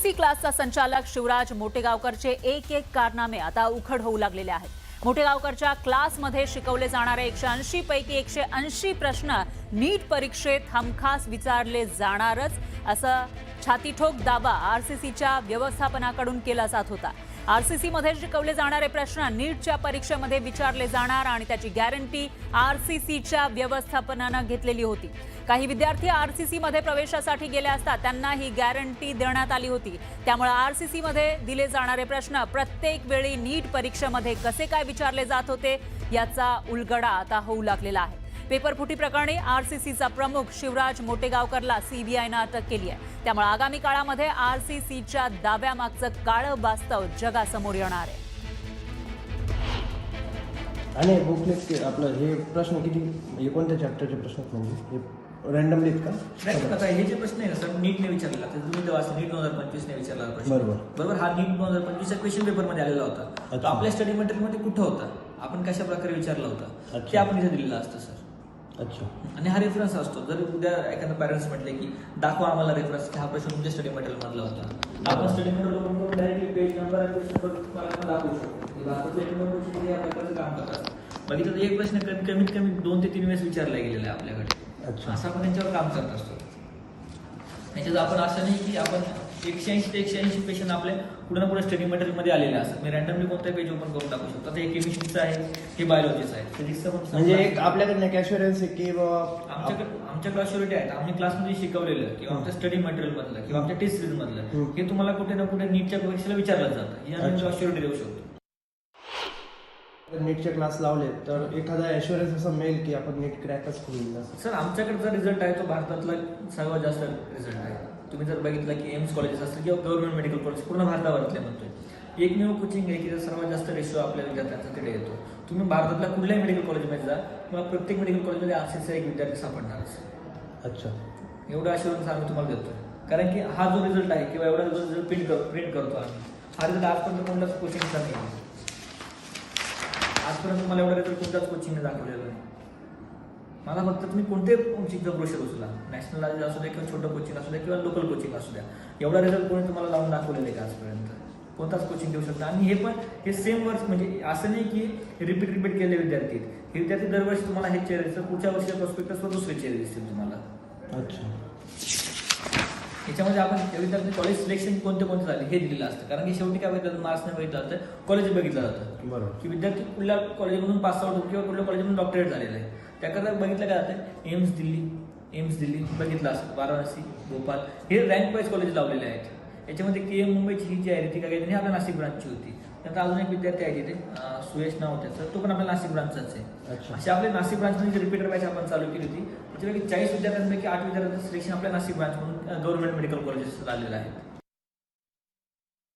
RCC क्लासचा संचालक शिवराज मोटेगावकरचे एक कारनामे आता उघड होऊ लागलेले आहेत. मोटेगावकरच्या क्लासमध्ये शिकवले जाणारे 180 पैकी 180 प्रश्न नीट परीक्षेत हमखास विचारले जाणारच असा छातीठोक दावा आरसीसीच्या व्यवस्थापनाकडून केला जात होता. आरसीसी मध्ये शिकवले जाणारे प्रश्न नीटच्या परीक्षेमध्ये विचारले जाणार आणि त्याची गॅरंटी आरसीसीच्या व्यवस्थापनाने घेतलेली होती. काही विद्यार्थी आरसीसी मध्ये प्रवेशासाठी गेले असता त्यांना ही गॅरंटी देण्यात आली होती. त्यामुळे आरसीसी मध्ये दिले जाणारे प्रश्न प्रत्येक वेळी नीट परीक्षेमध्ये कसे काय विचारले जात होते याचा उलगडा आता होऊ लागलेला आहे. पेपरफुटी प्रकरणी आरसीसीचा प्रमुख शिवराज मोटेगावकरला सीबीआयने अटक केली आहे. त्यामुळे आगामी काळामध्ये आरसीसीच्या दाव्यामागचं काळं वास्तव जगासमोर येणार आहे. आणि बुकलेट आपलं हे प्रश्न किती कोणत्या चॅप्टरचे प्रश्न म्हणजे हे रँडमली आहेत का? नाही, आता हे जे प्रश्न आहे ना सर, नीटने विचारलेला तर तुम्ही तेव्हा नीट 2025 ने विचारला प्रश्न. बरोबर. हा नीट 2025 च्या क्वेश्चन पेपर मध्ये आलेला होता. तो आपल्या स्टडी मटेरियल मध्ये कुठं होता, आपण कशा प्रकारे विचारला होता ते आपण इथे दिलेलं असतं सर. अच्छा. आणि हा रेफरन्स असतो. जर उद्या एखादा पॅरेंट्स म्हटले की दाखवा आम्हाला रेफरन्स, हा प्रश्न तुमच्या स्टडी मटेरियल मधला होता, आपण study material directly page number आणि क्वेश्चन तुम्हाला दाखवू शकतो. काम करतात. बघितलं तर एक प्रश्न कमीत कमी 2 ते 3 वेळेस विचारला गेलेला आहे आपल्याकडे. असं आपण त्यांच्यावर काम करत असतो. याच्यात आपण असं नाही की आपण 180 ते 180 पेशंट आपल्या पुढे ना पुढे स्टडी मटेरियल मध्ये आलेले असतात. मी रँडमली कोणताही पेज ओपन करून टाकू शकतो. हे केमिस्ट्रीचं आहे, हे बायोलॉजीचं आहे, फिजिक्सचं पण. म्हणजे एक आपल्याकडे कॅश्युरन्स आहे की आमच्याकडे अश्युरिटी आहेत. आम्ही क्लासमध्ये शिकवलेलं किंवा आमच्या स्टडी मटेरियल मधलं किंवा आमच्या टेस्ट सिरीज मधलं हे तुम्हाला कुठे ना कुठे नीटच्या परीक्षेला विचारलं जातं. ही आम्ही अश्युरिटी देऊ शकतो. नीटचे क्लास लावले तर एखादा ॲश्युरन्स असं मिळेल की आपण नीट क्रॅकच होईल? सर, आमच्याकडचा रिझल्ट आहे तो भारतातला सर्वात जास्त रिझल्ट आहे. तुम्ही जर बघितलं की एम्स कॉलेजेस असतील किंवा गव्हर्नमेंट मेडिकल कॉलेज पूर्ण भारतावरतले म्हणतोय, एकमेव कोचिंग आहे की सर्वात जास्त रेशो आपल्या विद्यार्थ्यांचा तिथे येतो. तुम्ही भारतातल्या कुठल्याही मेडिकल कॉलेजमध्ये जा किंवा प्रत्येक मेडिकल कॉलेजमध्ये आरसीसीचा एक विद्यार्थी सापडणारच. अच्छा. एवढं अश्युरन्स आम्ही तुम्हाला देतोय, कारण की हा जो रिझल्ट आहे किंवा एवढा रिझल्ट प्रिंट करतो आम्ही, हा रिझल्ट आजपर्यंत कोणत्याच कोचिंगचा नाही. आजपर्यंत तुम्हाला एवढा रिझल्ट कोणत्याच कोचिंगने दाखवलेला नाही. मला फक्त तुम्ही कोणते कोचिंगचा ब्रोशर उचला, नॅशनल असू द्या किंवा छोटं कोचिंग असू द्या किंवा लोकल कोचिंग असू द्या, एवढा रिझल्ट कोणी तुम्हाला लावून दाखवलेलं आहे का आजपर्यंत? कोणताच कोचिंग देऊ शकता. आणि हे पण हे सेम वर्ष, म्हणजे असं नाही की रिपीट केलेले विद्यार्थी. हे विद्यार्थी दरवर्षी तुम्हाला हे चेहरे दिसतात, पुढच्या वर्षीच्या प्रॉस्पेक्टसवर दुसरे चेहरे दिसतील तुम्हाला. अच्छा. याच्यामध्ये आपण विद्यार्थी कॉलेज सिलेक्शन कोणते झाले हे दिलेलं असतं, कारण की शेवटी काय बघितलं, मार्क्स नाही बघितलं जातं, कॉलेज बघितलं जातं. बरोबर. की विद्यार्थी कुठल्या कॉलेजमधून पास आउट किंवा कुठल्या कॉलेजमधून डॉक्टरेट झालेलं आहे त्याकरता बघितलं काय जातं. एम्स दिल्ली बघितलं असतं, वाराणसी, भोपाळ हे रँक वाईज कॉलेज लावलेले आहेत. याच्यामध्ये KM मुंबईची ही जी आहे ती काय ही आपल्या नाशिक ब्रांचची होती. त्यानंतर अजून एक विद्यार्थी आहे तिथे सुयश नाव त्याचं, तो पण आपल्या नाशिक ब्रांचचाच आहे. असे आपल्या नाशिक ब्रांचमध्ये रिपीटर बॅच आपण चालू केली होती. त्याच्यापैकी 40 विद्यार्थ्यांपैकी 8 विद्यार्थ्यांचं सिलेक्शन आपल्या नाशिक ब्रांचमधून गव्हर्नमेंट मेडिकल कॉलेजेस आलेलं आहे.